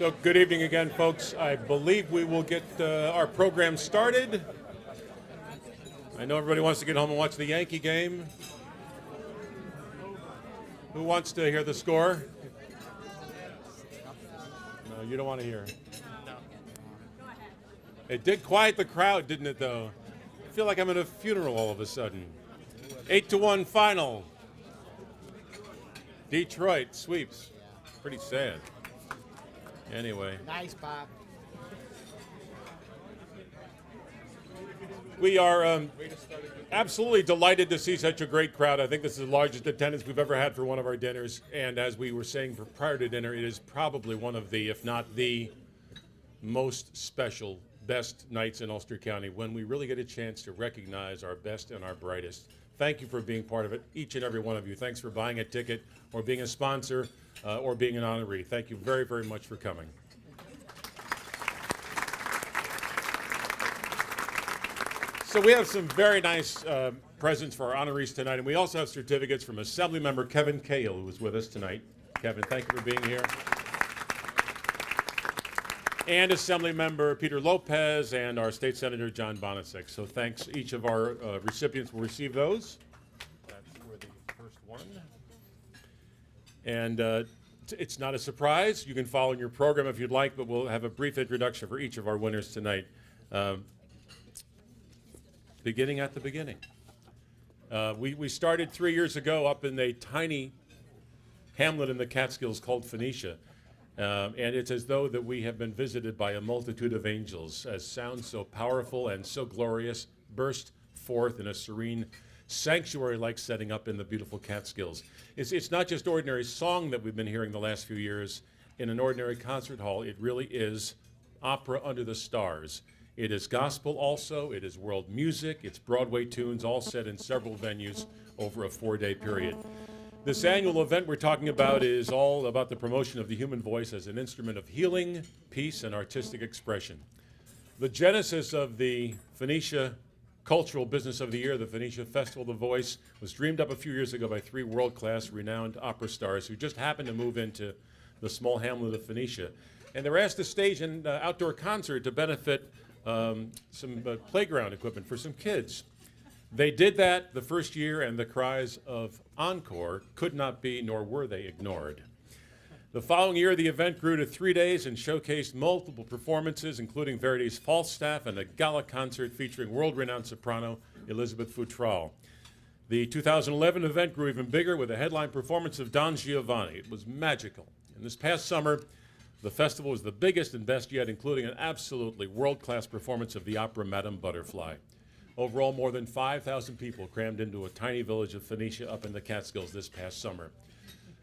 So good evening again, folks. I believe we will get our program started. I know everybody wants to get home and watch the Yankee game. Who wants to hear the score? No, you don't want to hear. No. It did quiet the crowd, didn't it, though? I feel like I'm at a funeral all of a sudden. 8-1 final. Detroit sweeps. Pretty sad. Anyway. Nice, Bob. We are absolutely delighted to see such a great crowd. I think this is the largest attendance we've ever had for one of our dinners. And as we were saying prior to dinner, it is probably one of the, if not the most special, best nights in Ulster County when we really get a chance to recognize our best and our brightest. Thank you for being part of it, each and every one of you. Thanks for buying a ticket or being a sponsor or being an honoree. Thank you very, very much for coming. So we have some very nice presents for our honorees tonight, and we also have certificates from Assemblymember Kevin Cahill, who is with us tonight. Kevin, thank you for being here. And Assemblymember Peter Lopez and our State Senator John Bonasek. So thanks. Each of our recipients will receive those. That's for the first one. And it's not a surprise. You can follow in your program if you'd like, but we'll have a brief introduction for each of our winners tonight. Beginning at the beginning. We started 3 years ago up in a tiny hamlet in the Catskills called Phoenicia. And it's as though that we have been visited by a multitude of angels, as sounds so powerful and so glorious burst forth in a serene sanctuary-like setting up in the beautiful Catskills. It's not just ordinary song that we've been hearing the last few years in an ordinary concert hall. It really is opera under the stars. It is gospel also, it is world music, it's Broadway tunes, all set in several venues over a 4-day period. This annual event we're talking about is all about the promotion of the human voice as an instrument of healing, peace, and artistic expression. The genesis of the Phoenicia Cultural Business of the Year, the Phoenicia Festival of the Voice, was dreamed up a few years ago by 3 world-class renowned opera stars who just happened to move into the small hamlet of Phoenicia. And they were asked to stage an outdoor concert to benefit some playground equipment for some kids. They did that the first year, and the cries of encore could not be, nor were they, ignored. The following year, the event grew to 3 days and showcased multiple performances, including Verdi's Falstaff and a gala concert featuring world-renowned soprano Elizabeth Futrall. The 2011 event grew even bigger with a headline performance of Don Giovanni. It was magical. And this past summer, the festival was the biggest and best yet, including an absolutely world-class performance of the opera Madame Butterfly. Overall, more than 5,000 people crammed into a tiny village of Phoenicia up in the Catskills this past summer.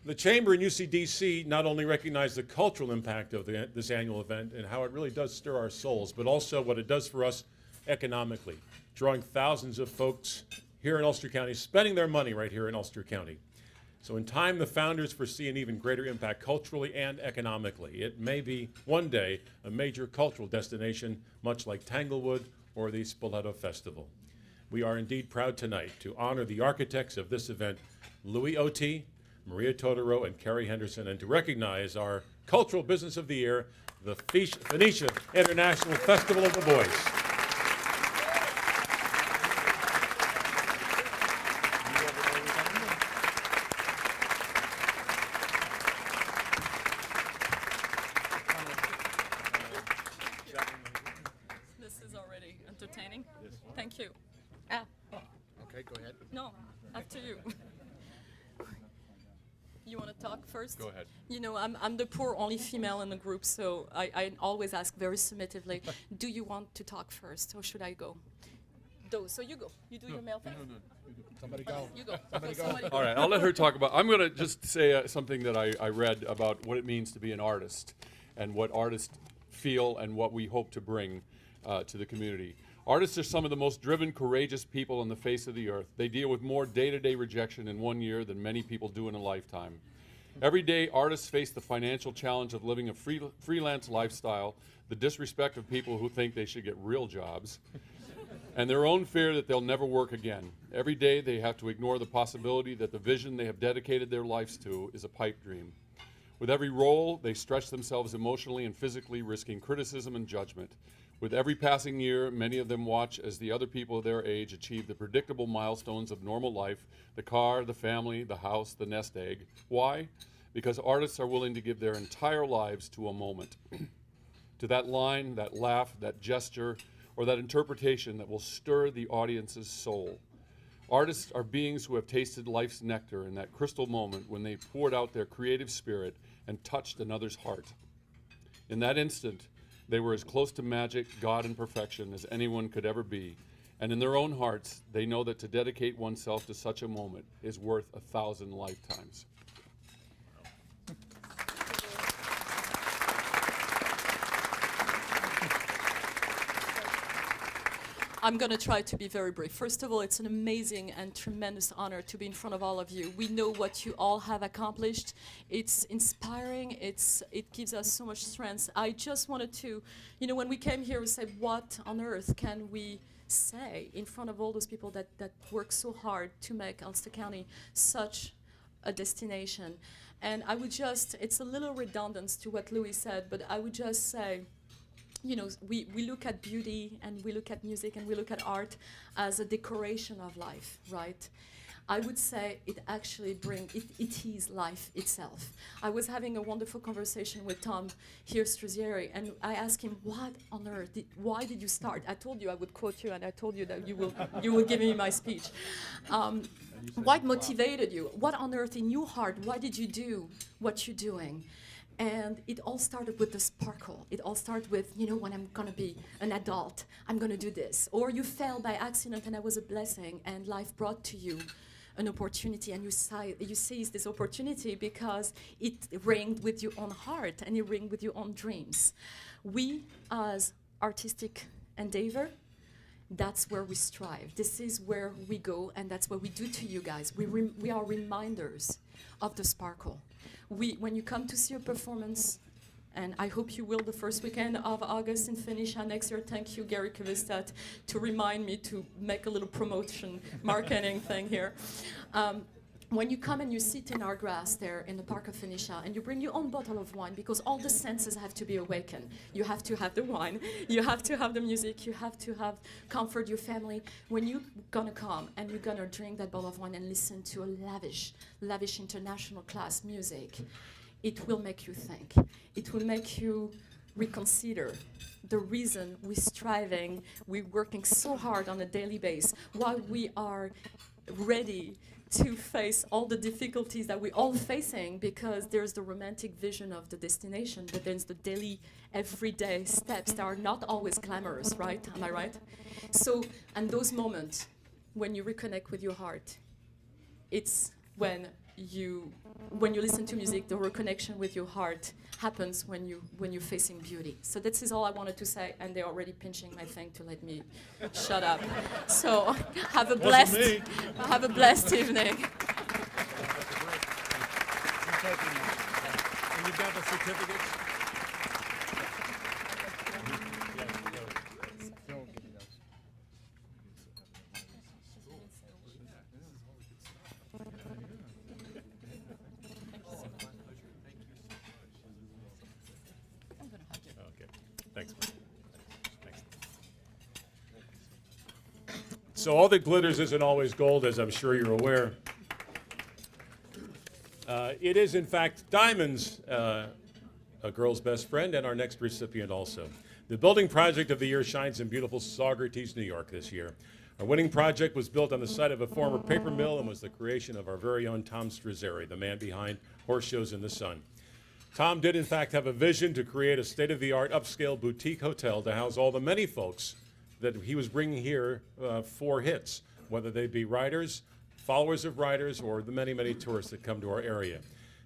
The Chamber and UCDC not only recognize the cultural impact of this annual event and how it really does stir our souls, but also what it does for us economically, drawing thousands of folks here in Ulster County, spending their money right here in Ulster County. So in time, the founders foresee an even greater impact culturally and economically. It may be one day a major cultural destination, much like Tanglewood or the Spoleto Festival. We are indeed proud tonight to honor the architects of this event, Louis Oti, Maria Totoro, and Carrie Henderson, and to recognize our Cultural Business of the Year, the Phoenicia International Festival of the Voice. Thank you. Okay, go ahead. No, after you. You want to talk first? Go ahead. You know, I'm the poor only female in the group, so I always ask very submissively, do you want to talk first, or should I go? So you go. You do your mail thing. No. Somebody go. You go. Somebody go. All right, I'll let her talk about. I'm going to just say something that I read about what it means to be an artist and what artists feel and what we hope to bring to the community. Artists are some of the most driven, courageous people on the face of the earth. They deal with more day-to-day rejection in 1 year than many people do in a lifetime. Every day, artists face the financial challenge of living a freelance lifestyle, the disrespect of people who think they should get real jobs, and their own fear that they'll never work again. Every day, they have to ignore the possibility that the vision they have dedicated their lives to is a pipe dream. With every role, they stretch themselves emotionally and physically, risking criticism and judgment. With every passing year, many of them watch as the other people of their age achieve the predictable milestones of normal life: the car, the family, the house, the nest egg. Why? Because artists are willing to give their entire lives to a moment, to that line, that laugh, that gesture, or that interpretation that will stir the audience's soul. Artists are beings who have tasted life's nectar in that crystal moment when they poured out their creative spirit and touched another's heart. In that instant, they were as close to magic, God, and perfection as anyone could ever be. And in their own hearts, they know that to dedicate oneself to such a moment is worth 1,000 lifetimes. I'm going to try to be very brief. First of all, it's an amazing and tremendous honor to be in front of all of you. We know what you all have accomplished. It's inspiring. It gives us so much strength. I just wanted to, when we came here, we said, what on earth can we say in front of all those people that work so hard to make Ulster County such a destination? And I would just, it's a little redundant to what Louis said, but I would just say, we look at beauty and we look at music and we look at art as a decoration of life, right? I would say it actually it is life itself. I was having a wonderful conversation with Tom here, Struzzieri, and I asked him, what on earth, why did you start? I told you I would quote you, and I told you that you will give me my speech. What motivated you? What on earth in your heart, why did you do what you're doing? And it all started with the sparkle. It all started with, when I'm going to be an adult, I'm going to do this. Or you fell by accident and that was a blessing and life brought to you an opportunity and you seized this opportunity because it ringed with your own heart and it ringed with your own dreams. We, as artistic endeavor, that's where we strive. This is where we go, and that's what we do to you guys. We are reminders of the sparkle. When you come to see a performance, and I hope you will the first weekend of August in Phoenicia next year. Thank you, Gary Kvistat, to remind me to make a little promotion marketing thing here. When you come and you sit in our grass there in the Park of Phoenicia and you bring your own bottle of wine, because all the senses have to be awakened. You have to have the wine, you have to have the music, you have to have comfort your family. When you're gonna come and you're gonna drink that bottle of wine and listen to a lavish international class music, it will make you think. It will make you reconsider the reason we're striving, we're working so hard on a daily basis, why we are ready to face all the difficulties that we're all facing, because there's the romantic vision of the destination, but there's the daily, everyday steps that are not always glamorous, right? Am I right? So, and those moments when you reconnect with your heart, it's when you listen to music, the reconnection with your heart happens when you're facing beauty. So this is all I wanted to say, and they're already pinching my thing to let me shut up. So have a blessed evening. And you've got the certificates? Thanks. Thanks. So all that glitters isn't always gold, as I'm sure you're aware. It is, in fact, diamonds, a girl's best friend, and our next recipient also. The building project of the year shines in beautiful Saugerties, New York this year. Our winning project was built on the site of a former paper mill and was the creation of our very own Tom Struzzieri, the man behind Horse Shows in the Sun. Tom did, in fact, have a vision to create a state-of-the-art upscale boutique hotel to house all the many folks that he was bringing here for hits, whether they be riders, followers of riders, or the many, many tourists that come to our area.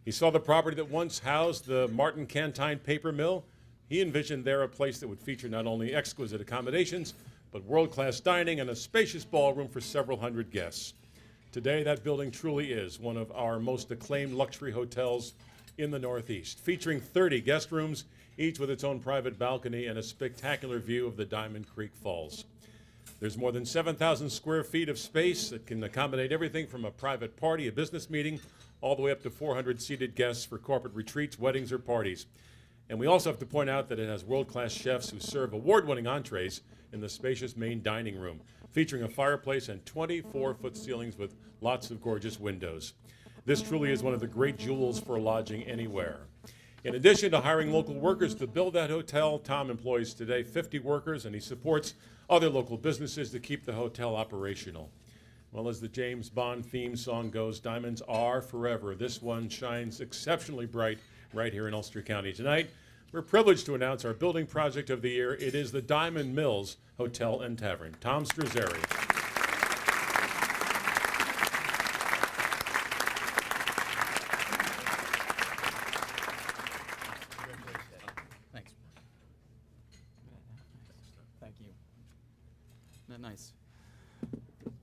He saw the property that once housed the Martin Cantine paper mill. He envisioned there a place that would feature not only exquisite accommodations, but world-class dining and a spacious ballroom for several hundred guests. Today, that building truly is one of our most acclaimed luxury hotels in the Northeast, featuring 30 guest rooms, each with its own private balcony and a spectacular view of the Diamond Creek Falls. There's more than 7,000 square feet of space that can accommodate everything from a private party, a business meeting, all the way up to 400 seated guests for corporate retreats, weddings, or parties. And we also have to point out that it has world-class chefs who serve award-winning entrees in the spacious main dining room, featuring a fireplace and 24-foot ceilings with lots of gorgeous windows. This truly is one of the great jewels for lodging anywhere. In addition to hiring local workers to build that hotel, Tom employs today 50 workers, and he supports other local businesses to keep the hotel operational. Well, as the James Bond theme song goes, diamonds are forever. This one shines exceptionally bright right here in Ulster County. Tonight, we're privileged to announce our building project of the year. It is the Diamond Mills Hotel and Tavern. Tom Strazzeri. Thanks. Thank you. Nice.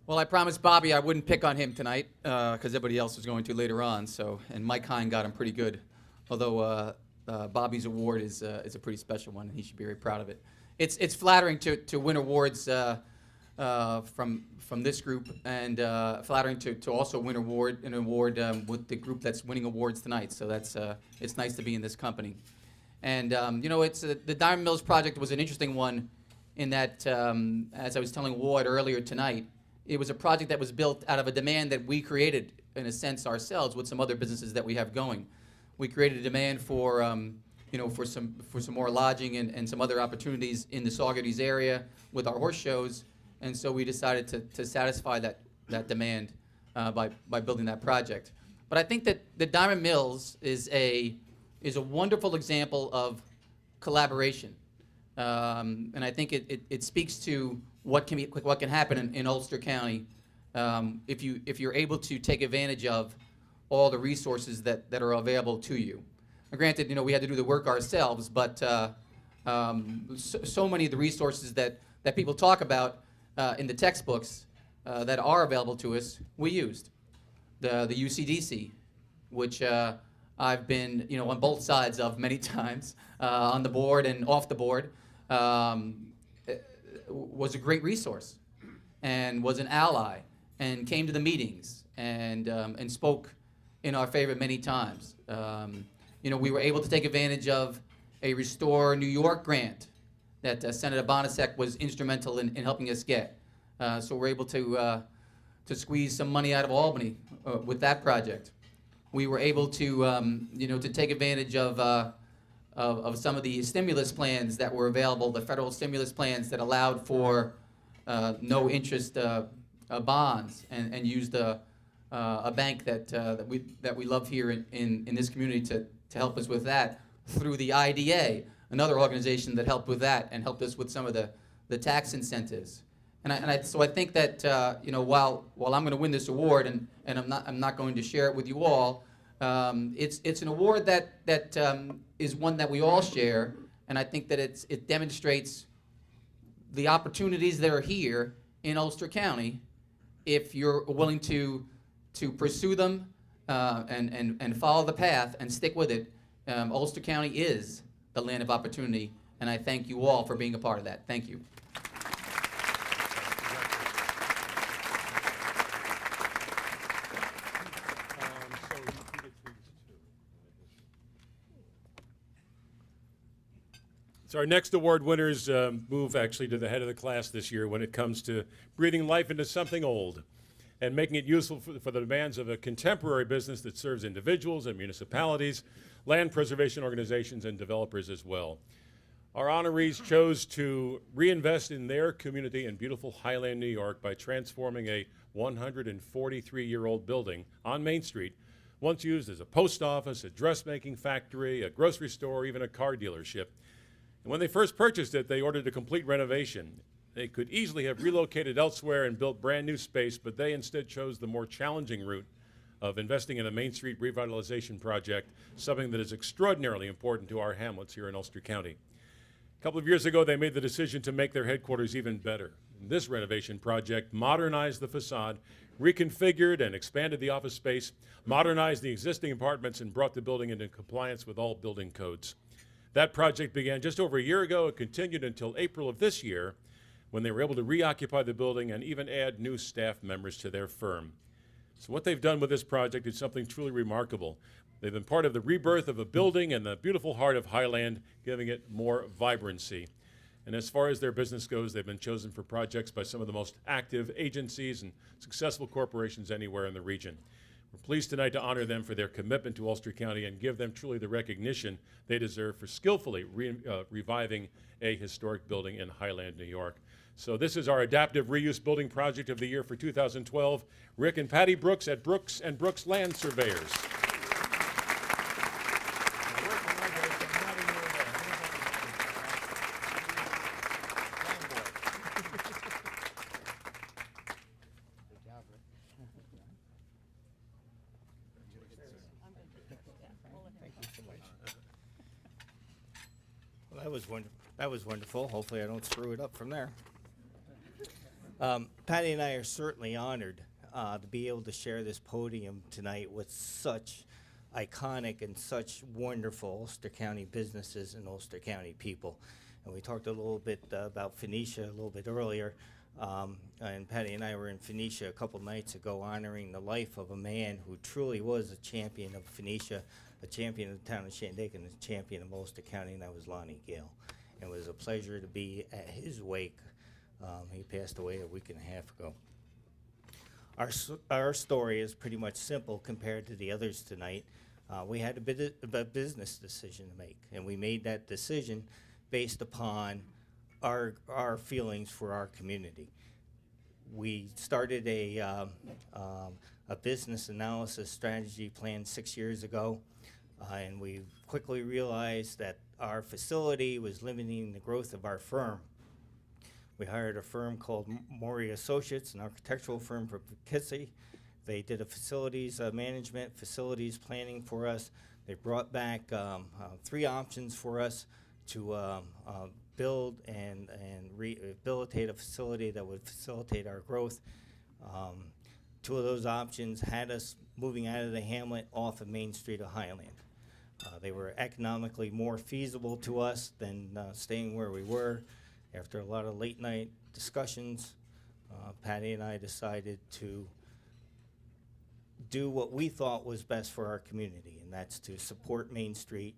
Well, I promised Bobby I wouldn't pick on him tonight because everybody else was going to later on. So, and Mike Hine got him pretty good. Although Bobby's award is a pretty special one, and he should be very proud of it. It's flattering to win awards from this group, and flattering to also win an award with the group that's winning awards tonight. So that's it's nice to be in this company. And it's the Diamond Mills project was an interesting one, in that as I was telling Ward earlier tonight, it was a project that was built out of a demand that we created in a sense ourselves with some other businesses that we have going. We created a demand for for some more lodging and some other opportunities in the Saugerties area with our horse shows, and so we decided to satisfy that demand by building that project. But I think that the Diamond Mills is a wonderful example of collaboration, and I think it speaks to what can happen in Ulster County if you're able to take advantage of all the resources that are available to you. Now, granted, we had to do the work ourselves, but so many of the resources that people talk about in the textbooks that are available to us, we used. The UCDC, which I've been on both sides of many times, on the board and off the board, was a great resource and was an ally and came to the meetings and spoke in our favor many times. We were able to take advantage of a Restore New York grant that Senator Bonasek was instrumental in helping us get. So we're able to squeeze some money out of Albany with that project. We were able to to take advantage of some of the stimulus plans that were available, the federal stimulus plans that allowed for no interest bonds, and used a bank that we love here in this community to help us with that through the IDA, another organization that helped with that and helped us with some of the tax incentives. So I think that while I'm going to win this award and I'm not going to share it with you all, it's an award that is one that we all share, and I think that it demonstrates the opportunities that are here in Ulster County if you're willing to pursue them and follow the path and stick with it. Ulster County is the land of opportunity, and I thank you all for being a part of that. Thank you. So our next award winners move actually to the head of the class this year when it comes to breathing life into something old and making it useful for the demands of a contemporary business that serves individuals and municipalities, land preservation organizations, and developers as well. Our honorees chose to reinvest in their community in beautiful Highland, New York by transforming a 143-year-old building on Main Street, once used as a post office, a dressmaking factory, a grocery store, even a car dealership. And when they first purchased it, they ordered a complete renovation. They could easily have relocated elsewhere and built brand new space, but they instead chose the more challenging route of investing in a Main Street revitalization project, something that is extraordinarily important to our hamlets here in Ulster County. A couple of years ago, they made the decision to make their headquarters even better. This renovation project modernized the facade, reconfigured and expanded the office space, modernized the existing apartments, and brought the building into compliance with all building codes. That project began just over a year ago. It continued until April of this year, when they were able to reoccupy the building and even add new staff members to their firm. So what they've done with this project is something truly remarkable. They've been part of the rebirth of a building in the beautiful heart of Highland, giving it more vibrancy. And as far as their business goes, they've been chosen for projects by some of the most active agencies and successful corporations anywhere in the region. We're pleased tonight to honor them for their commitment to Ulster County and give them truly the recognition they deserve for skillfully reviving a historic building in Highland, New York. So this is our adaptive reuse building project of the year for 2012. Rick and Patty Brooks at Brooks & Brooks Land Surveyors. Well, that was wonderful. Hopefully I don't screw it up from there. Patty and I are certainly honored to be able to share this podium tonight with such iconic and such wonderful Ulster County businesses and Ulster County people. And we talked a little bit about Phoenicia a little bit earlier. And Patty and I were in Phoenicia a couple nights ago honoring the life of a man who truly was a champion of Phoenicia, a champion of the town of Shandaken, and a champion of Ulster County, and that was Lonnie Gale. And it was a pleasure to be at his wake. He passed away a week and a half ago. Our story is pretty much simple compared to the others tonight. We had a business decision to make, and we made that decision based upon our feelings for our community. We started a business analysis strategy plan 6 years ago, and we quickly realized that our facility was limiting the growth of our firm. We hired a firm called Maury Associates, an architectural firm from Poughkeepsie. They did a facilities management, facilities planning for us. They brought back 3 options for us to build and rehabilitate a facility that would facilitate our growth. 2 of those options had us moving out of the hamlet off of Main Street of Highland. They were economically more feasible to us than staying where we were. After a lot of late night discussions, Patty and I decided to do what we thought was best for our community, and that's to support Main Street.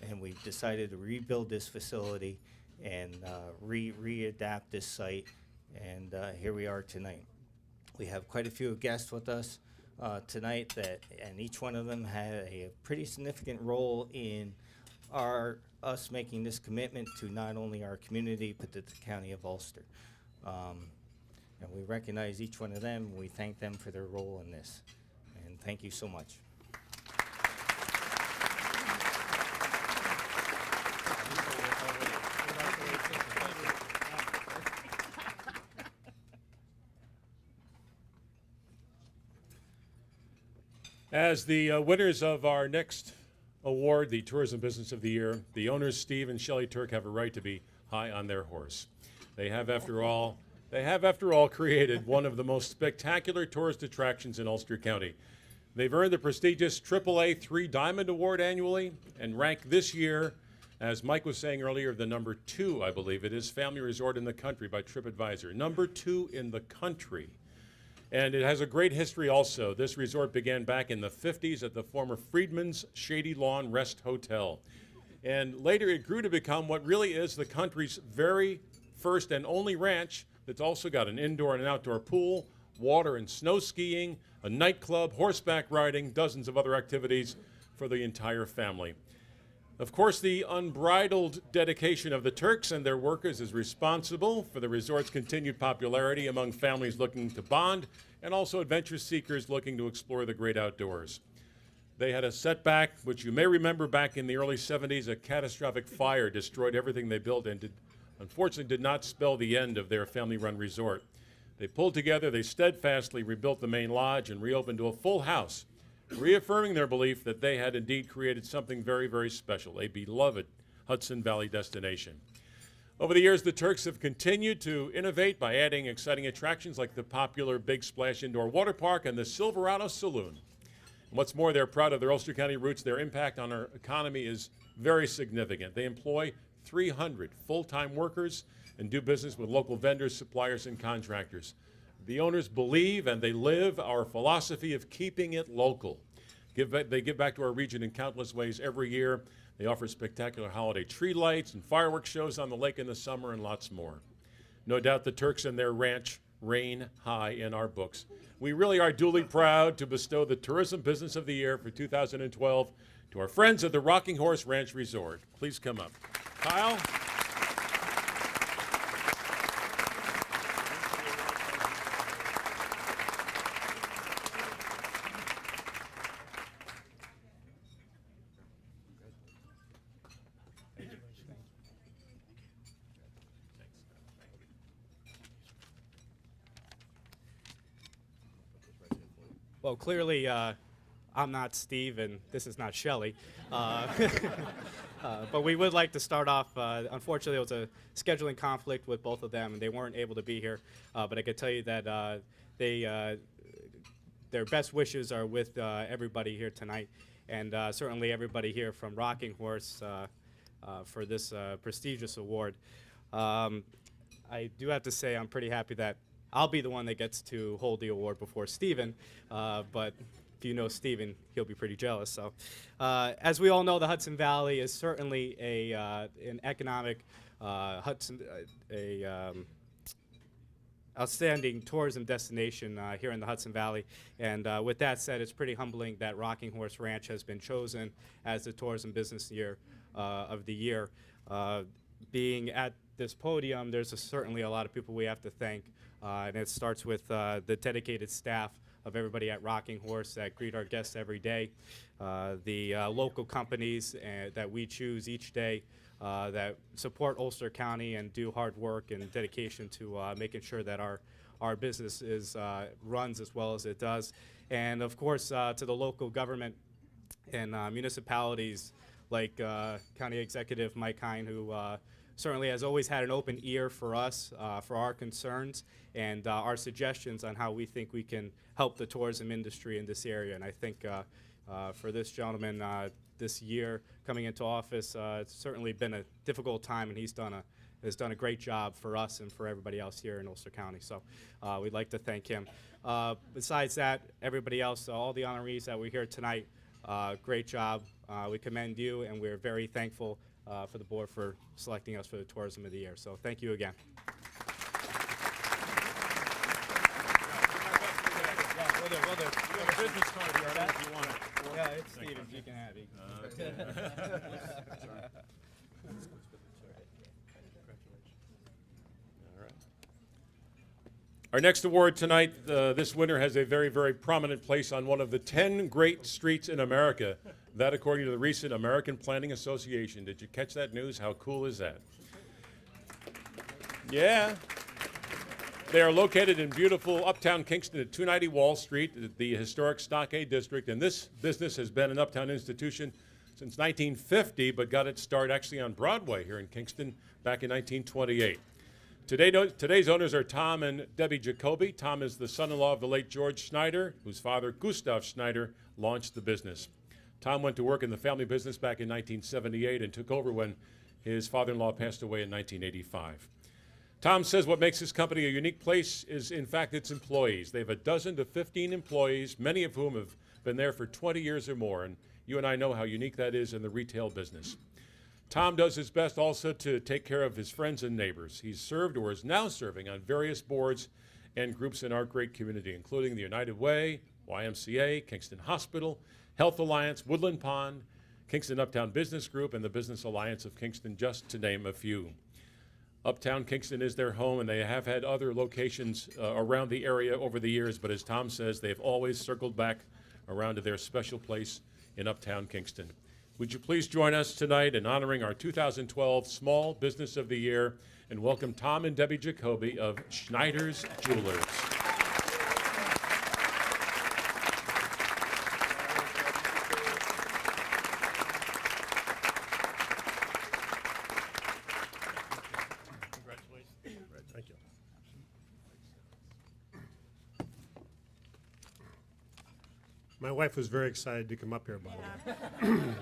And we decided to rebuild this facility and readapt this site, and here we are tonight. We have quite a few guests with us tonight, and each one of them had a pretty significant role in us making this commitment to not only our community but to the county of Ulster. And we recognize each one of them, and we thank them for their role in this. And thank you so much. As the winners of our next award, the Tourism Business of the Year, the owners, Steve and Shelley Turk, have a right to be high on their horse. They have, after all, created one of the most spectacular tourist attractions in Ulster County. They've earned the prestigious AAA 3 Diamond Award annually and rank this year, as Mike was saying earlier, the number 2, I believe it is, family resort in the country by TripAdvisor. Number 2 in the country. And it has a great history also. This resort began back in the 50s at the former Freedman's Shady Lawn Rest Hotel. And later it grew to become what really is the country's very first and only ranch that's also got an indoor and an outdoor pool, water and snow skiing, a nightclub, horseback riding, dozens of other activities for the entire family. Of course, the unbridled dedication of the Turks and their workers is responsible for the resort's continued popularity among families looking to bond and also adventure seekers looking to explore the great outdoors. They had a setback, which you may remember back in the early 70s, a catastrophic fire destroyed everything they built and unfortunately did not spell the end of their family-run resort. They pulled together, they steadfastly rebuilt the main lodge and reopened to a full house, reaffirming their belief that they had indeed created something very, very special, a beloved Hudson Valley destination. Over the years, the Turks have continued to innovate by adding exciting attractions like the popular Big Splash Indoor Water Park and the Silverado Saloon. And what's more, they're proud of their Ulster County roots. Their impact on our economy is very significant. They employ 300 full-time workers and do business with local vendors, suppliers, and contractors. The owners believe and they live our philosophy of keeping it local. They give back to our region in countless ways every year. They offer spectacular holiday tree lights and fireworks shows on the lake in the summer and lots more. No doubt the Turks and their ranch reign high in our books. We really are duly proud to bestow the Tourism Business of the Year for 2012 to our friends at the Rocking Horse Ranch Resort. Please come up. Kyle? Well, clearly, I'm not Steve, and this is not Shelley. But we would like to start off. Unfortunately, it was a scheduling conflict with both of them, and they weren't able to be here. But I can tell you that their best wishes are with everybody here tonight, and certainly everybody here from Rocking Horse for this prestigious award. I do have to say I'm pretty happy that I'll be the one that gets to hold the award before Stephen, but if you know Stephen, he'll be pretty jealous. So, as we all know, the Hudson Valley is certainly an economic outstanding tourism destination here in the Hudson Valley. And with that said, it's pretty humbling that Rocking Horse Ranch has been chosen as the Tourism Business Year of the Year. Being at this podium, there's certainly a lot of people we have to thank. And it starts with the dedicated staff of everybody at Rocking Horse that greet our guests every day, the local companies that we choose each day that support Ulster County and do hard work and dedication to making sure that our business runs as well as it does. And of course, to the local government and municipalities like County Executive Mike Hine, who certainly has always had an open ear for us, for our concerns, and our suggestions on how we think we can help the tourism industry in this area. And I think for this gentleman this year coming into office, it's certainly been a difficult time, and has done a great job for us and for everybody else here in Ulster County. So we'd like to thank him. Besides that, everybody else, all the honorees that were here tonight, great job. We commend you, and we're very thankful for the board for selecting us for the Tourism of the Year. So thank you again. Will do. You have a business card here, I don't know if you want it. Yeah, it's Stevens. You can have it. Our next award tonight, this winner has a very, very prominent place on one of the 10 great streets in America. That, according to the recent American Planning Association. Did you catch that news? How cool is that? Yeah. They are located in beautiful uptown Kingston at 290 Wall Street, the historic Stockade District. And this business has been an uptown institution since 1950, but got its start actually on Broadway here in Kingston back in 1928. Today's owners are Tom and Debbie Jacoby. Tom is the son-in-law of the late George Schneider, whose father, Gustav Schneider, launched the business. Tom went to work in the family business back in 1978 and took over when his father-in-law passed away in 1985. Tom says what makes his company a unique place is, in fact, its employees. They have a dozen to 15 employees, many of whom have been there for 20 years or more, and you and I know how unique that is in the retail business. Tom does his best also to take care of his friends and neighbors. He's served or is now serving on various boards and groups in our great community, including the United Way, YMCA, Kingston Hospital, Health Alliance, Woodland Pond, Kingston Uptown Business Group, and the Business Alliance of Kingston, just to name a few. Uptown Kingston is their home, and they have had other locations around the area over the years, but as Tom says, they've always circled back around to their special place in Uptown Kingston. Would you please join us tonight in honoring our 2012 Small Business of the Year and welcome Tom and Debbie Jacoby of Schneider's Jewelers. Thank you. My wife was very excited to come up here, by the way.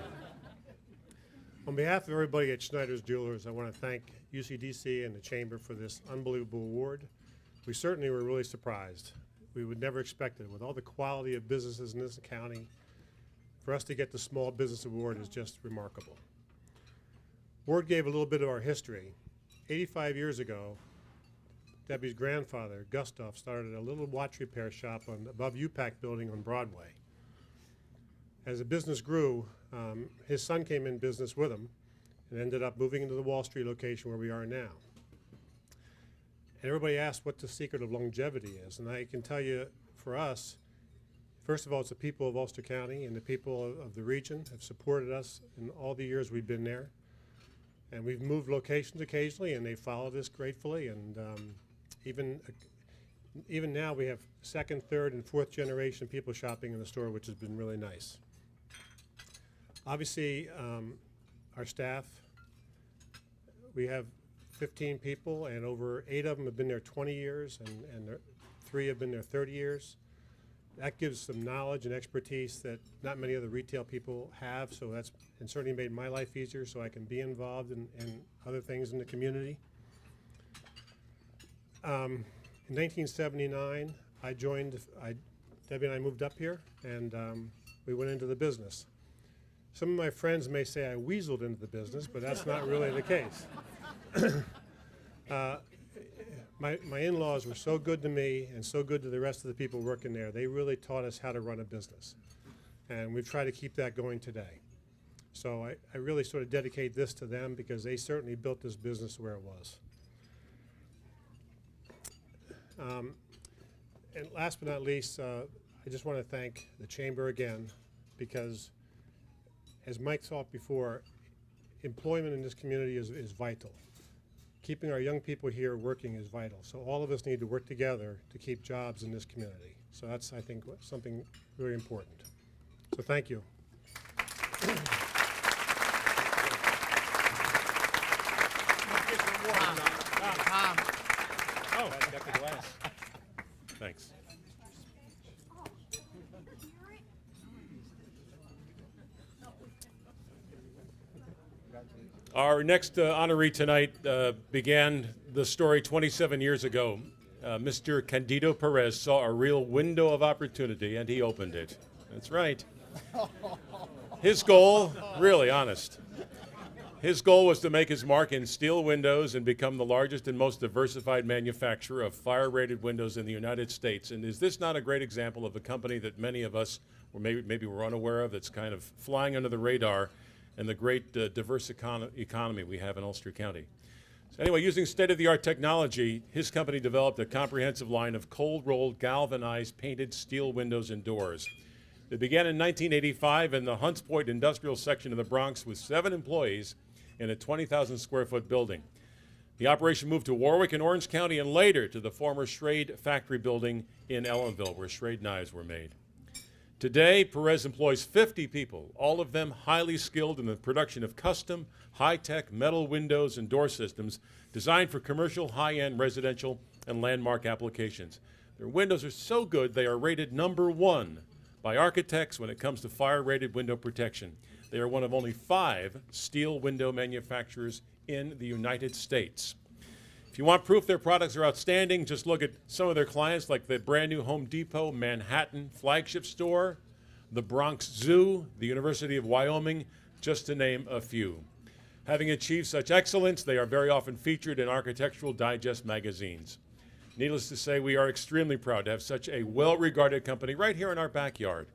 On behalf of everybody at Schneider's Jewelers, I want to thank UCDC and the Chamber for this unbelievable award. We certainly were really surprised. We would never expect it. With all the quality of businesses in this county, for us to get the Small Business Award is just remarkable. Award gave a little bit of our history. 85 years ago, Debbie's grandfather, Gustav, started a little watch repair shop above UPAC building on Broadway. As the business grew, his son came in business with him and ended up moving into the Wall Street location where we are now. And everybody asked what the secret of longevity is, and I can tell you, for us, first of all, it's the people of Ulster County and the people of the region have supported us in all the years we've been there. And we've moved locations occasionally, and they followed us gratefully. And even now, we have second, third, and fourth generation people shopping in the store, which has been really nice. Obviously, our staff, we have 15 people, and over 8 of them have been there 20 years, and 3 have been there 30 years. That gives some knowledge and expertise that not many other retail people have, so that's and certainly made my life easier so I can be involved in other things in the community. In 1979, Debbie and I moved up here, and we went into the business. Some of my friends may say I weaseled into the business, but that's not really the case. My in-laws were so good to me and so good to the rest of the people working there. They really taught us how to run a business. And we've tried to keep that going today. So I really sort of dedicate this to them because they certainly built this business where it was. And last but not least, I just want to thank the Chamber again because, as Mike thought before, employment in this community is vital. Keeping our young people here working is vital. So all of us need to work together to keep jobs in this community. So that's, I think, something very important. So thank you. Oh, got the glass. Thanks. Our next honoree tonight began the story 27 years ago. Mr. Candido Perez saw a real window of opportunity, and he opened it. That's right. His goal, really honest, his goal was to make his mark in steel windows and become the largest and most diversified manufacturer of fire-rated windows in the United States. And is this not a great example of a company that many of us or maybe we're unaware of that's kind of flying under the radar and the great diverse economy we have in Ulster County? So anyway, using state-of-the-art technology, his company developed a comprehensive line of cold-rolled, galvanized, painted steel windows and doors. It began in 1985 in the Hunts Point industrial section of the Bronx with 7 employees in a 20,000 square foot building. The operation moved to Warwick and Orange County and later to the former Schrade factory building in Ellenville where Schrade knives were made. Today, Perez employs 50 people, all of them highly skilled in the production of custom, high-tech metal windows and door systems designed for commercial, high-end residential and landmark applications. Their windows are so good they are rated #1 by architects when it comes to fire-rated window protection. They are one of only 5 steel window manufacturers in the United States. If you want proof their products are outstanding, just look at some of their clients like the brand new Home Depot Manhattan flagship store, the Bronx Zoo, the University of Wyoming, just to name a few. Having achieved such excellence, they are very often featured in Architectural Digest magazines. Needless to say, we are extremely proud to have such a well-regarded company right here in our backyard.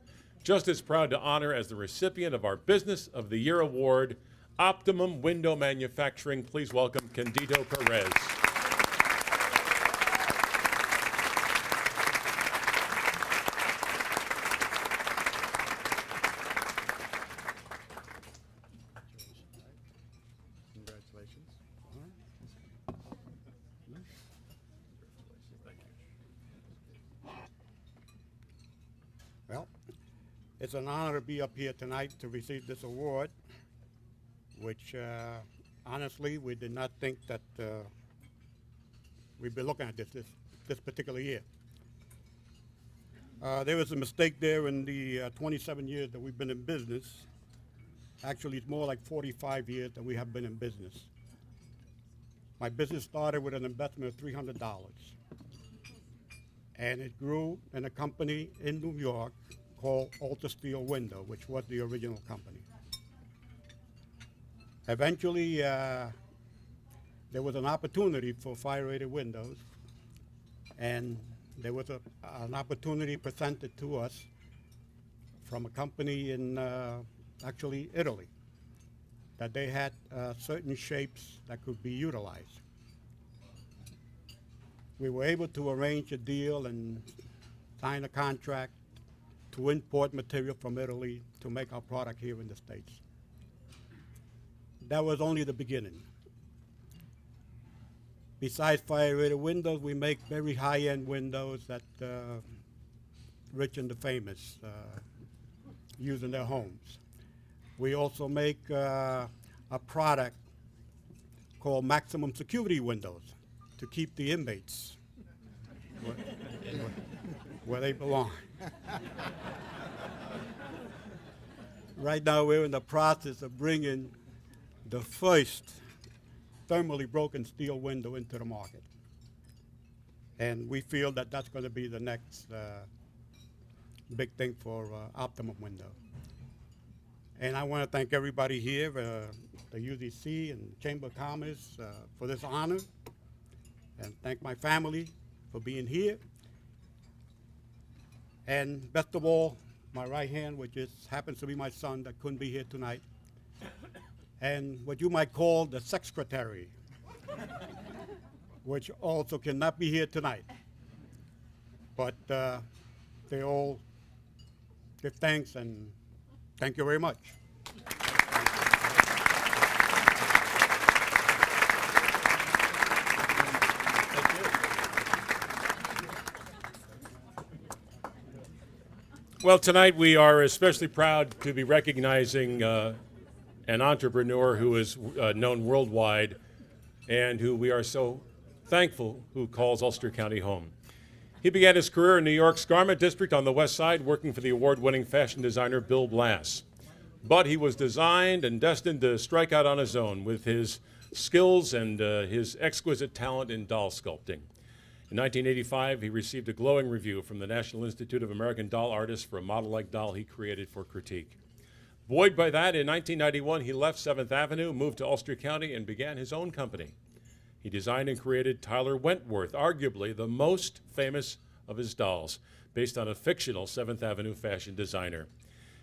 Just as proud to honor as the recipient of our Business of the Year Award, Optimum Window Manufacturing. Please welcome Candido Perez. Congratulations. Well, it's an honor to be up here tonight to receive this award, which honestly we did not think that we'd be looking at this particular year. There was a mistake there in the 27 years that we've been in business. Actually, it's more like 45 years that we have been in business. My business started with an investment of $300. And it grew in a company in New York called Ulster Steel Window, which was the original company. Eventually, there was an opportunity for fire-rated windows, and there was an opportunity presented to us from a company in actually Italy, that they had certain shapes that could be utilized. We were able to arrange a deal and sign a contract to import material from Italy to make our product here in the States. That was only the beginning. Besides fire-rated windows, we make very high-end windows that rich and the famous use in their homes. We also make a product called maximum security windows to keep the inmates where they belong. Right now, we're in the process of bringing the first thermally broken steel window into the market. And we feel that that's going to be the next big thing for Optimum Window. And I want to thank everybody here, the UDC and Chamber of Commerce for this honor, and thank my family for being here. And best of all, my right hand, which happens to be my son that couldn't be here tonight, and what you might call the secretary, which also cannot be here tonight. But they all give thanks, and thank you very much. Well, tonight we are especially proud to be recognizing an entrepreneur who is known worldwide and who we are so thankful who calls Ulster County home. He began his career in New York's Garment District on the West Side, working for the award-winning fashion designer Bill Blass. But he was designed and destined to strike out on his own with his skills and his exquisite talent in doll sculpting. In 1985, he received a glowing review from the National Institute of American Doll Artists for a model-like doll he created for critique. Buoyed by that, in 1991, he left 7th Avenue, moved to Ulster County, and began his own company. He designed and created Tyler Wentworth, arguably the most famous of his dolls, based on a fictional 7th Avenue fashion designer.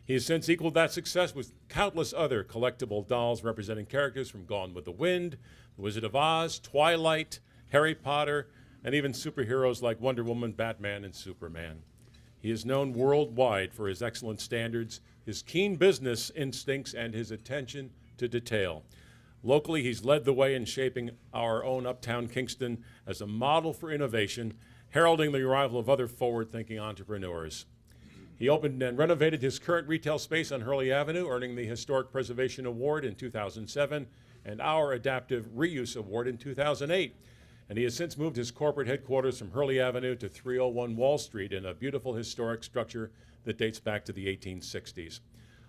He has since equaled that success with countless other collectible dolls representing characters from Gone with the Wind, The Wizard of Oz, Twilight, Harry Potter, and even superheroes like Wonder Woman, Batman, and Superman. He is known worldwide for his excellent standards, his keen business instincts, and his attention to detail. Locally, he's led the way in shaping our own Uptown Kingston as a model for innovation, heralding the arrival of other forward-thinking entrepreneurs. He opened and renovated his current retail space on Hurley Avenue, earning the Historic Preservation Award in 2007 and our Adaptive Reuse Award in 2008. And he has since moved his corporate headquarters from Hurley Avenue to 301 Wall Street in a beautiful historic structure that dates back to the 1860s.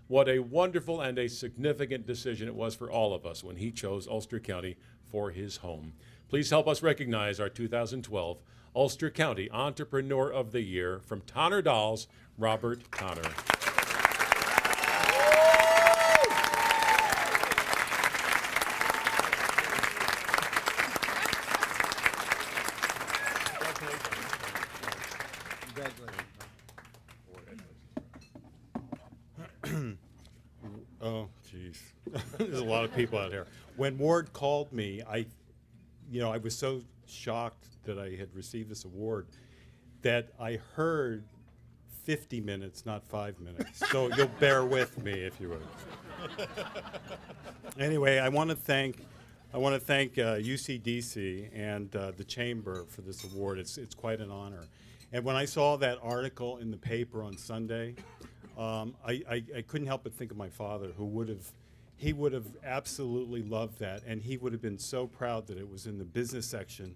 What a wonderful and a significant decision it was for all of us when he chose Ulster County for his home. Please help us recognize our 2012 Ulster County Entrepreneur of the Year from Tonner Dolls, Robert Tonner. Oh, jeez. There's a lot of people out here. When Ward called me, I was so shocked that I had received this award that I heard 50 minutes, not 5 minutes. So you'll bear with me if you would. Anyway, I want to thank UCDC and the Chamber for this award. It's quite an honor. And when I saw that article in the paper on Sunday, I couldn't help but think of my father, who would have absolutely loved that, and he would have been so proud that it was in the business section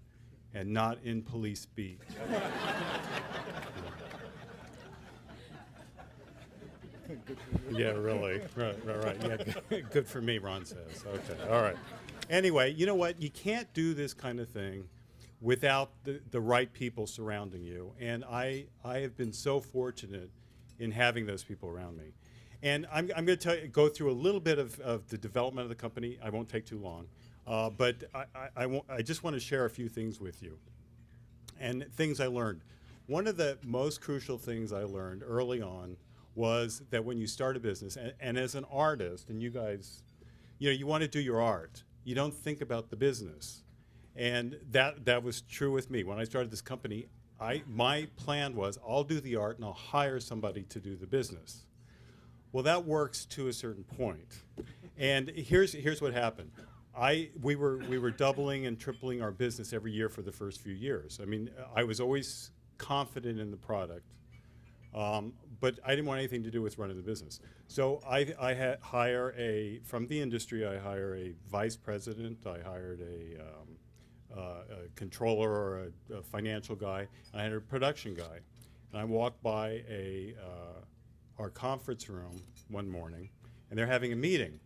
and not in police beat. Yeah, really. Right. Yeah, good for me, Ron says. Okay, all right. Anyway, you know what? You can't do this kind of thing without the right people surrounding you. And I have been so fortunate in having those people around me. And I'm going to go through a little bit of the development of the company. I won't take too long. But I just want to share a few things with you and things I learned. One of the most crucial things I learned early on was that when you start a business, and as an artist, and you guys, you want to do your art. You don't think about the business. And that was true with me. When I started this company, my plan was I'll do the art and I'll hire somebody to do the business. Well, that works to a certain point. And here's what happened. We were doubling and tripling our business every year for the first few years. I mean, I was always confident in the product, but I didn't want anything to do with running the business. So I hire from the industry, I hire a vice president, I hired a controller or a financial guy, and I had a production guy. And I walked by our conference room one morning, and they're having a meeting.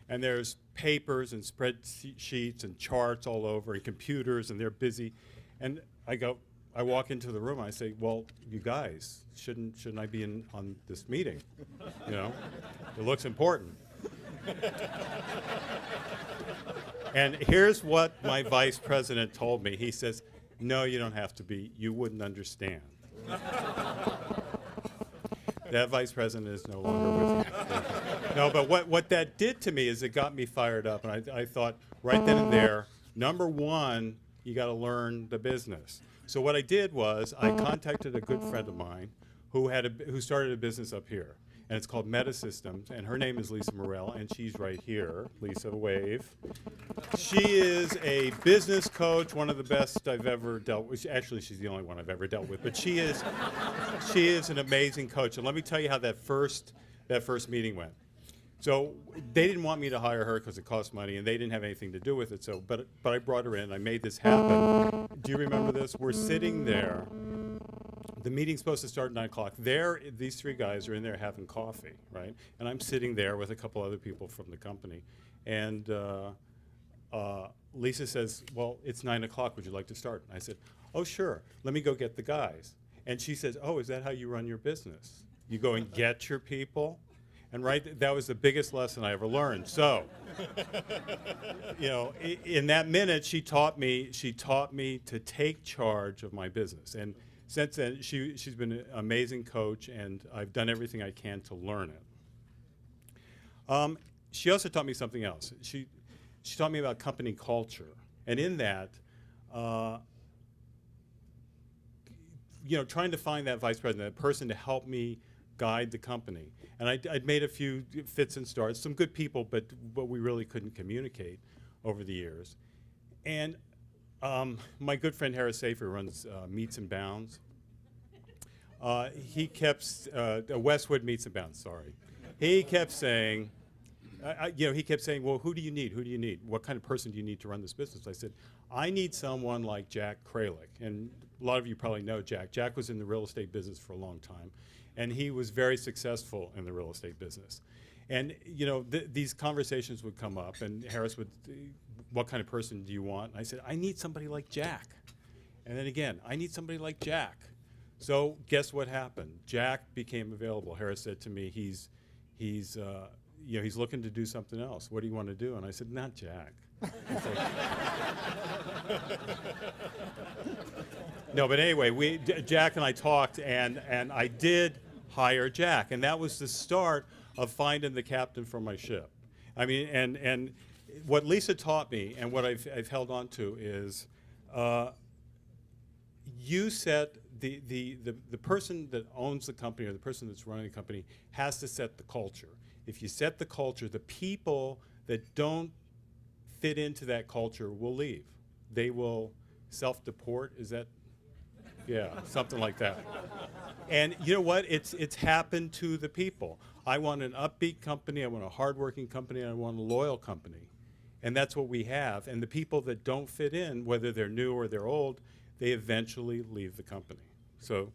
And there's papers and spreadsheets and charts all over and computers, and they're busy. And I walk into the room and I say, well, you guys, shouldn't I be on this meeting? It looks important. And here's what my vice president told me. He says, no, you don't have to be. You wouldn't understand. That vice president is no longer with me. No, but what that did to me is it got me fired up. And I thought right then and there, number one, you got to learn the business. So what I did was I contacted a good friend of mine who started a business up here. And it's called Meta Systems, and her name is Lisa Morell, and she's right here. Lisa, wave. She is a business coach, one of the best I've ever dealt with. Actually, she's the only one I've ever dealt with, but she is an amazing coach. And let me tell you how that first meeting went. So they didn't want me to hire her because it cost money, and they didn't have anything to do with it. But I brought her in. I made this happen. Do you remember this? We're sitting there. The meeting's supposed to start at 9 o'clock. These three guys are in there having coffee, right? And I'm sitting there with a couple other people from the company. And Lisa says, well, it's 9 o'clock. Would you like to start? And I said, oh, sure. Let me go get the guys. And she says, oh, is that how you run your business? You go and get your people? And that was the biggest lesson I ever learned. So, in that minute, she taught me to take charge of my business. And since then, she's been an amazing coach, and I've done everything I can to learn it. She also taught me something else. She taught me about company culture, and in that, trying to find that vice president, that person to help me guide the company. And I'd made a few fits and starts, some good people, but we really couldn't communicate over the years. And my good friend Harris Safer runs Meets and Bounds. He kept Westwood Meets and Bounds. Sorry, he kept saying, well, who do you need? Who do you need? What kind of person do you need to run this business? I said, I need someone like Jack Kralik, and a lot of you probably know Jack. Jack was in the real estate business for a long time, and he was very successful in the real estate business. And these conversations would come up, and Harris would, what kind of person do you want? And I said, I need somebody like Jack. And then again, I need somebody like Jack. So guess what happened? Jack became available. Harris said to me, he's looking to do something else. What do you want to do? And I said, not Jack. No, but anyway, Jack and I talked, and I did hire Jack, and that was the start of finding the captain for my ship. I mean, and what Lisa taught me, and what I've held on to is, you set the person that owns the company, or the person that's running the company, has to set the culture. If you set the culture, the people that don't fit into that culture will leave. They will self-deport. Is that? Yeah, something like that. And you know what? It's happened to the people. I want an upbeat company, I want a hardworking company, and I want a loyal company. And that's what we have. And the people that don't fit in, whether they're new or they're old, they eventually leave the company. So,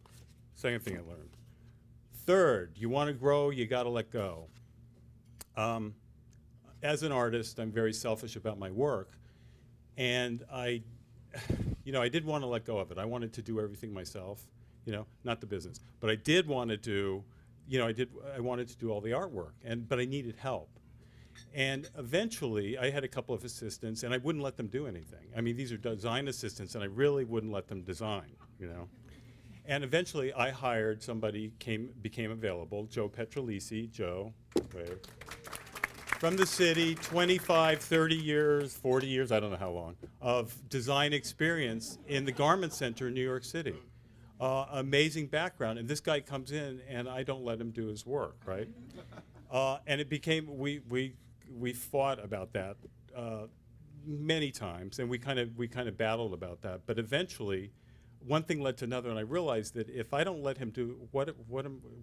second thing I learned. Third, you want to grow, you got to let go. As an artist, I'm very selfish about my work, and I didn't want to let go of it. I wanted to do everything myself, not the business. But I did want to do, I wanted to do all the artwork, but I needed help. And eventually, I had a couple of assistants, and I wouldn't let them do anything. I mean, these are design assistants, and I really wouldn't let them design, And eventually, I hired somebody, became available, Joe Petrolisi. Joe, wave. From the city, 25, 30 years, 40 years, I don't know how long, of design experience in the Garment Center in New York City. Amazing background. And this guy comes in, and I don't let him do his work, right? And it became, we fought about that many times, and we kind of battled about that. But eventually, one thing led to another, and I realized that if I don't let him do, what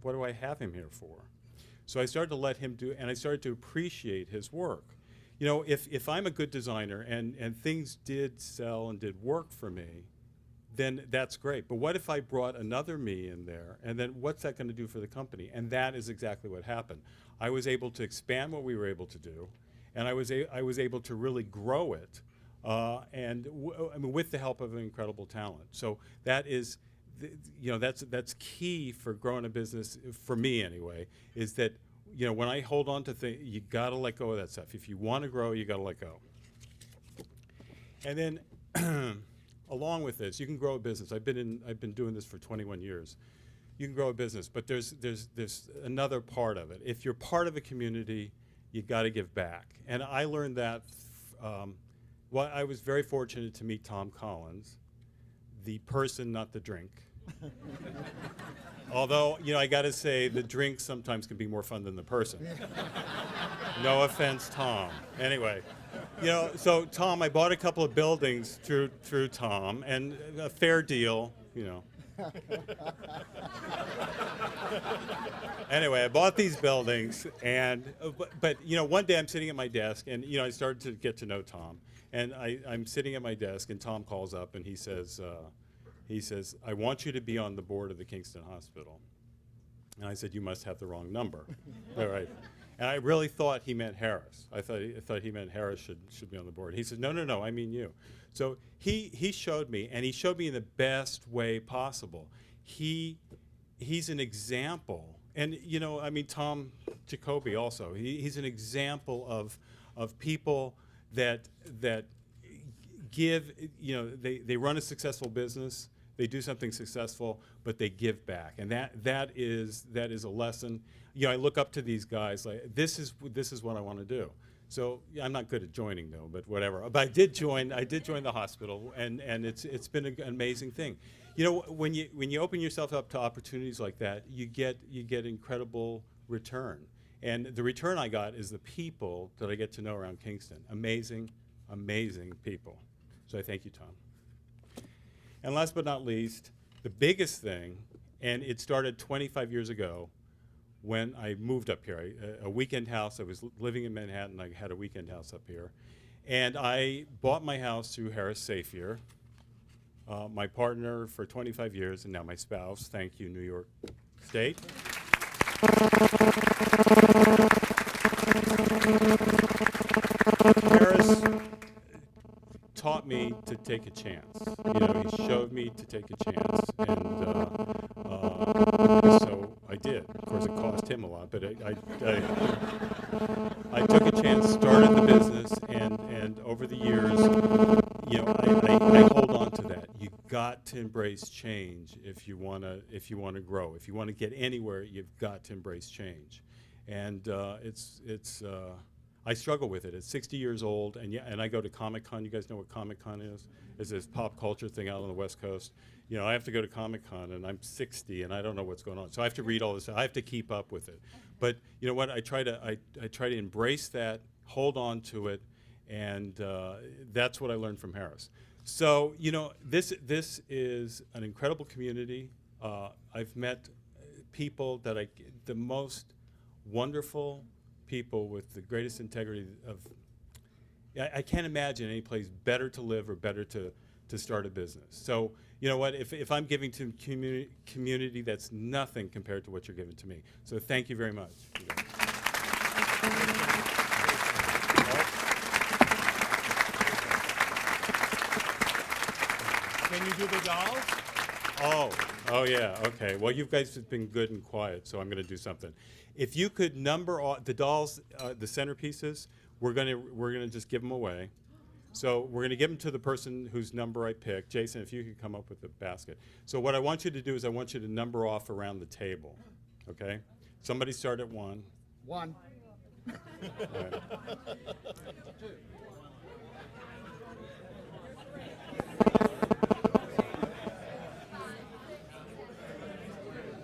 do I have him here for? So I started to let him do, and I started to appreciate his work. If I'm a good designer and things did sell and did work for me, then that's great. But what if I brought another me in there, and then what's that going to do for the company? And that is exactly what happened. I was able to expand what we were able to do, and I was able to really grow it, with the help of an incredible talent. So that is, that's key for growing a business, for me anyway, is that, when I hold on to things, you got to let go of that stuff. If you want to grow, you got to let go. And then, along with this, you can grow a business. I've been doing this for 21 years. You can grow a business, but there's another part of it. If you're part of a community, you got to give back. And I learned that. I was very fortunate to meet Tom Collins, the person, not the drink. Although, I got to say, the drink sometimes can be more fun than the person. No offense, Tom. Anyway, so Tom, I bought a couple of buildings through Tom, and a fair deal, Anyway, I bought these buildings, and but one day I'm sitting at my desk, and I started to get to know Tom, and I'm sitting at my desk, and Tom calls up, and he says, I want you to be on the board of the Kingston Hospital. And I said, you must have the wrong number. All right. And I really thought he meant Harris. I thought he meant Harris should be on the board. He said, no, I mean you. So he showed me, and he showed me in the best way possible. He's an example. And, Tom Jacoby also, he's an example of people that give, they run a successful business, they do something successful, but they give back, and that is a lesson. I look up to these guys. Like this is what I want to do. So I'm not good at joining though, but whatever. But I did join the hospital, and it's been an amazing thing. When you open yourself up to opportunities like that, you get incredible return, and the return I got is the people that I get to know around Kingston. Amazing people. So I thank you, Tom. And last but not least, the biggest thing, and it started 25 years ago when I moved up here. A weekend house. I was living in Manhattan. I had a weekend house up here. And I bought my house through Harris Safier, my partner for 25 years, and now my spouse. Thank you, New York State. Harris taught me to take a chance. He showed me to take a chance, and so I did. Of course, it cost him a lot, but I took a chance, started the business, and over the years, I hold on to that. You got to embrace change if you wanna grow. If you want to get anywhere, you've got to embrace change, and I struggle with it. At 60 years old, and I go to Comic-Con. You guys know what Comic-Con is? It's this pop culture thing out on the West Coast. I have to go to Comic-Con, and I'm 60, and I don't know what's going on. So I have to read all this. I have to keep up with it. But you know what? I try to embrace that, hold on to it, and that's what I learned from Harris. So this is an incredible community. I've met people that the most wonderful people with the greatest integrity of. I can't imagine any place better to live or better to to start a business. So you know what? If I'm giving to community, that's nothing compared to what you're giving to me. So thank you very much. Can you do the dolls? Oh yeah, okay. Well, you guys have been good and quiet, so I'm going to do something. If you could number all the dolls, the centerpieces, we're gonna just give them away. So we're gonna give them to the person whose number I picked. Jason, if you could come up with the basket. So what I want you to do is I want you to number off around the table, okay? Somebody start at 1. 1. All right.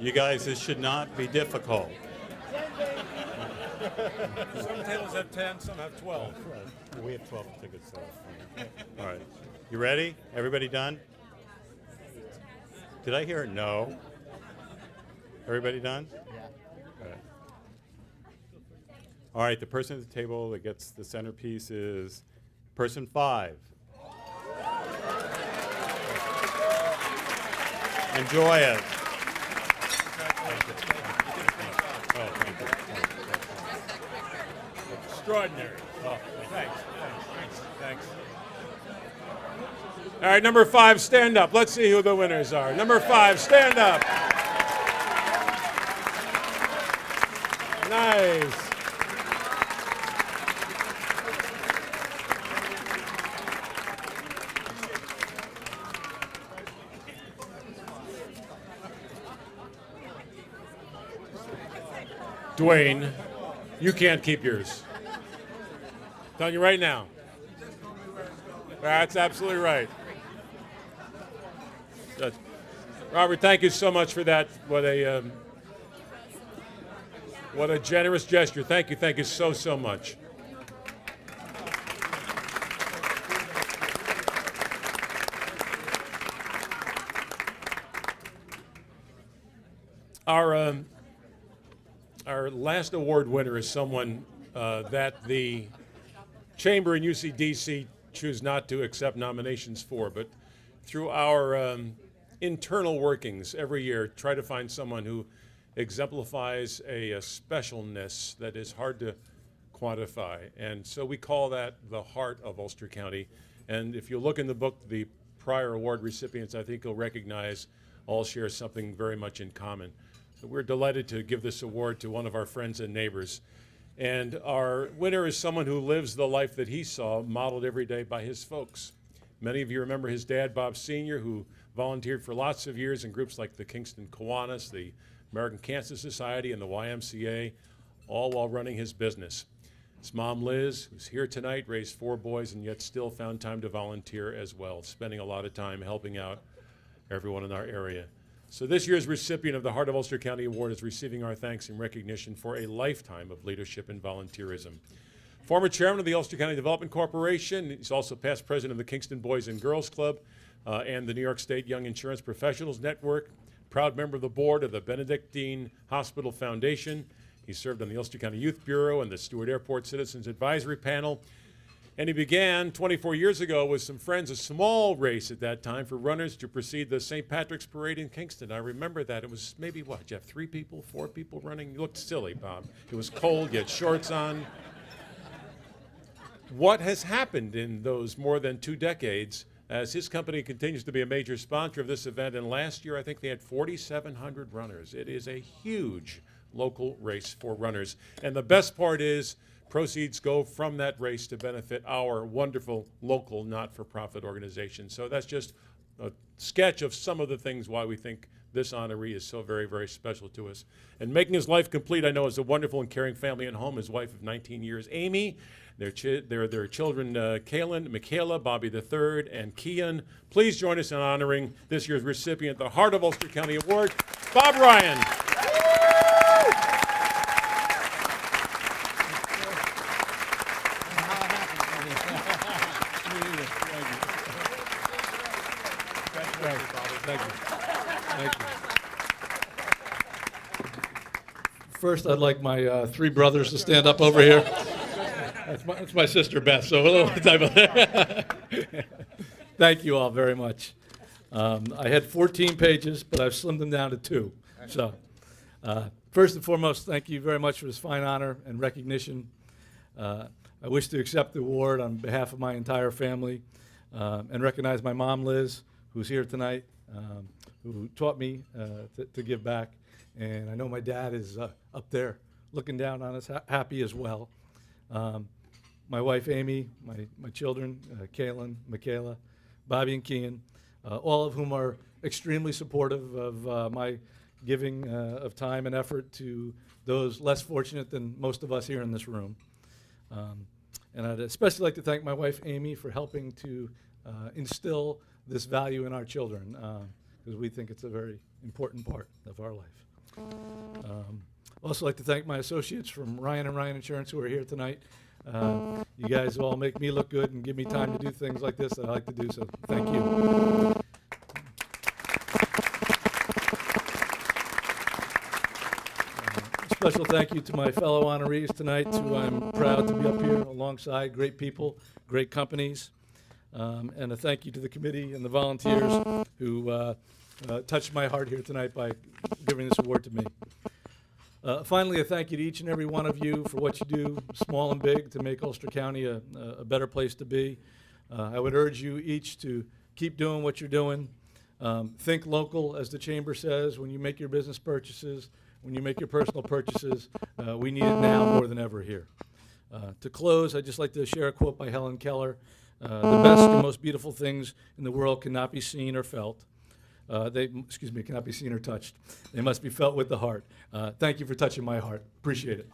You guys, this should not be difficult. Some tables have 10, some have 12. We have 12 tickets. So. All right. You ready? Everybody done? Did I hear a no? Everybody done? Yeah. All right. All right, the person at the table that gets the centerpiece is person 5. Enjoy it. Oh, thank you. Extraordinary. Oh, thanks. All right, number 5, stand up. Let's see who the winners are. Number 5, stand up. Nice. Dwayne, you can't keep yours. Telling you right now. That's absolutely right. Robert, thank you so much for that. What a generous gesture. Thank you so much. Our last award winner is someone that the Chamber and UCDC choose not to accept nominations for, but through our internal workings every year, try to find someone who exemplifies a specialness that is hard to quantify. And so we call that the heart of Ulster County. And if you look in the book, the prior award recipients, I think you'll recognize all share something very much in common. So we're delighted to give this award to one of our friends and neighbors. And our winner is someone who lives the life that he saw modeled every day by his folks. Many of you remember his dad, Bob Sr., who volunteered for lots of years in groups like the Kingston Kiwanis, the American Cancer Society, and the YMCA, all while running his business. His mom, Liz, who's here tonight, raised 4 boys and yet still found time to volunteer as well, spending a lot of time helping out everyone in our area. So this year's recipient of the Heart of Ulster County Award is receiving our thanks and recognition for a lifetime of leadership and volunteerism. Former chairman of the Ulster County Development Corporation, he's also past president of the Kingston Boys and Girls Club and the New York State Young Insurance Professionals Network, proud member of the board of the Benedictine Hospital Foundation. He served on the Ulster County Youth Bureau and the Stewart Airport Citizens Advisory Panel. And he began 24 years ago with some friends, a small race at that time for runners to precede the St. Patrick's Parade in Kingston. I remember that. It was maybe, what, Jeff, 3 people, 4 people running? You looked silly, Bob. It was cold, you had shorts on. What has happened in those more than 2 decades as his company continues to be a major sponsor of this event? And last year, I think they had 4,700 runners. It is a huge local race for runners. And the best part is, proceeds go from that race to benefit our wonderful local not-for-profit organization. So that's just a sketch of some of the things why we think this honoree is so very, very special to us. And making his life complete, I know, is a wonderful and caring family at home, his wife of 19 years, Amy, their children, Kaylin, Michaela, Bobby III, and Kian. Please join us in honoring this year's recipient, the Heart of Ulster County Award, Bob Ryan. Thank you. First, I'd like my 3 brothers to stand up over here. That's my sister, Beth, so a little type of Thank you all very much. I had 14 pages, but I've slimmed them down to 2. So, first and foremost, thank you very much for this fine honor and recognition. I wish to accept the award on behalf of my entire family and recognize my mom, Liz, who's here tonight, who taught me to give back. And I know my dad is up there looking down on us, happy as well. My wife, Amy, my children, Kaylin, Michaela, Bobby, and Kian, all of whom are extremely supportive of my giving of time and effort to those less fortunate than most of us here in this room. And I'd especially like to thank my wife, Amy, for helping to instill this value in our children, because we think it's a very important part of our life. Also like to thank my associates from Ryan and Ryan Insurance who are here tonight. You guys all make me look good and give me time to do things like this that I like to do, so thank you. Special thank you to my fellow honorees tonight, who I'm proud to be up here alongside. Great people, great companies. And a thank you to the committee and the volunteers who touched my heart here tonight by giving this award to me. Finally, a thank you to each and every one of you for what you do, small and big, to make Ulster County a better place to be. I would urge you each to keep doing what you're doing. Think local, as the Chamber says, when you make your business purchases, when you make your personal purchases. We need it now more than ever here. To close, I'd just like to share a quote by Helen Keller. The best and most beautiful things in the world cannot be seen or felt. Cannot be seen or touched. They must be felt with the heart. Thank you for touching my heart. Appreciate it.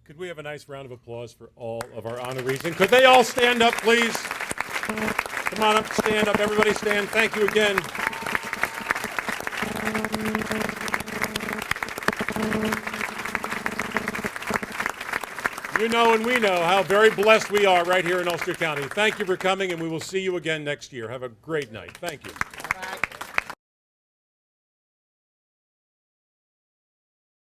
Could we have a nice round of applause for all of our honorees? And could they all stand up, please? Come on up, stand up. Everybody stand. Thank you again. You know and we know how very blessed we are right here in Ulster County. Thank you for coming, and we will see you again next year. Have a great night. Thank you.